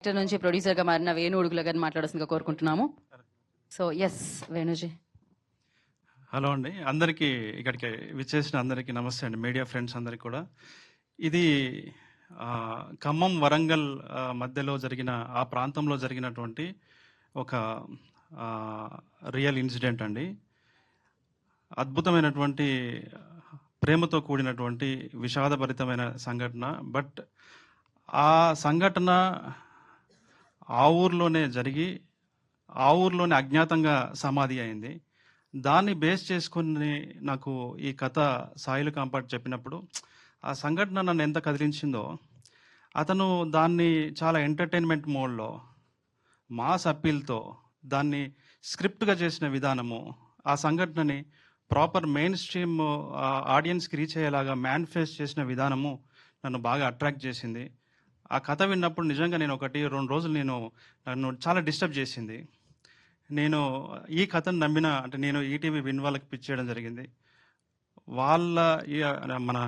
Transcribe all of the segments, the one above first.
Director నుంచి ప్రొడ్యూసర్గా మారిన వేణు ఉడుగుల గారిని మాట్లాడాల్సిందిగా కోరుకుంటున్నాము. So yes వేణుజీ. హలో అండి, అందరికీ ఇక్కడికి విచ్చేసిన అందరికీ నమస్తే అండి, మీడియా ఫ్రెండ్స్ అందరికీ కూడా. ఇది ఖమ్మం వరంగల్ మధ్యలో జరిగిన ఆ ప్రాంతంలో జరిగినటువంటి ఒక రియల్ ఇన్సిడెంట్ అండి. అద్భుతమైనటువంటి ప్రేమతో కూడినటువంటి విషాదభరితమైన సంఘటన. బట్ ఆ సంఘటన ఆ ఊర్లోనే జరిగి ఆ ఊర్లోనే అజ్ఞాతంగా సమాధి అయింది. దాన్ని బేస్ చేసుకుని నాకు ఈ కథ సాయిలు కాంపాట్ చెప్పినప్పుడు ఆ సంఘటన నన్ను ఎంత కదిలించిందో, అతను దాన్ని చాలా ఎంటర్టైన్మెంట్ మోడ్లో మాస్ అప్పీల్తో దాన్ని స్క్రిప్ట్గా చేసిన విధానము, ఆ సంఘటనని ప్రాపర్ మెయిన్ స్ట్రీమ్ ఆడియన్స్కి రీచ్ అయ్యేలాగా మేనిఫెస్ట్ చేసిన విధానము నన్ను బాగా అట్రాక్ట్ చేసింది. ఆ కథ విన్నప్పుడు నిజంగా నేను 1-2 రోజులు నన్ను చాలా డిస్టర్బ్ చేసింది. నేను ఈ కథను నమ్మిన, అంటే నేను ఈటీవీ విన్ వాళ్ళకి పిచ్ చేయడం జరిగింది. వాళ్ళ మన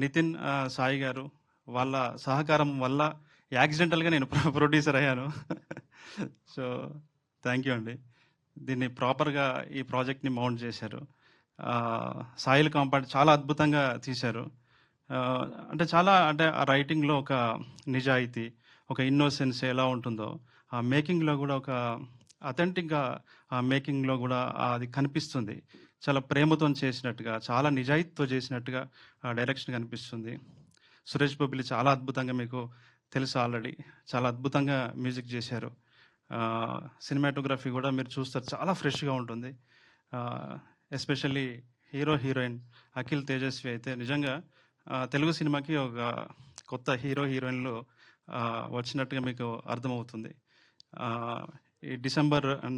నితిన్ సాయి గారు వాళ్ళ సహకారం వల్ల యాక్సిడెంటల్గా నేను ప్రొడ్యూసర్ అయ్యాను. సో థ్యాంక్ యూ అండి. దీన్ని ప్రాపర్గా ఈ ప్రాజెక్ట్ని మౌంట్ చేశారు. సాయిల్ కాంపాట్ చాలా అద్భుతంగా తీశారు. అంటే ఆ రైటింగ్లో ఒక నిజాయితీ, ఒక ఇన్నోసెన్స్ ఎలా ఉంటుందో, ఆ మేకింగ్లో కూడా ఒక అథెంటిక్గా మేకింగ్లో కూడా అది కనిపిస్తుంది. చాలా ప్రేమతో చేసినట్టుగా, చాలా నిజాయితీతో చేసినట్టుగా డైరెక్షన్ కనిపిస్తుంది. సురేష్ బొబ్బిలి చాలా అద్భుతంగా, మీకు తెలుసు ఆల్రెడీ, చాలా అద్భుతంగా మ్యూజిక్ చేశారు. సినిమాటోగ్రఫీ కూడా మీరు చూస్తారు, చాలా ఫ్రెష్గా ఉంటుంది. Especially hero heroine Akhil Tejaswi అయితే నిజంగా తెలుగు సినిమాకి ఒక కొత్త హీరో హీరోయిన్లు వచ్చినట్టుగా మీకు అర్థమవుతుంది. ఈ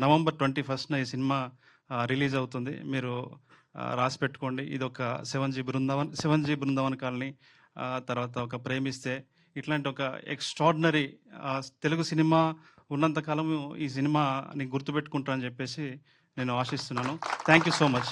నవంబర్ 21న ఈ సినిమా రిలీజ్ అవుతుంది. మీరు రాసి పెట్టుకోండి. ఇది ఒక 7G బృందావన్ కాలనీ, తర్వాత ఒక ప్రేమిస్తే, ఇట్లాంటి ఒక ఎక్స్ట్రాడినరీ తెలుగు సినిమా ఉన్నంతకాలం ఈ సినిమాని గుర్తుపెట్టుకుంటారని చెప్పేసి నేను ఆశిస్తున్నాను. Thank you so much.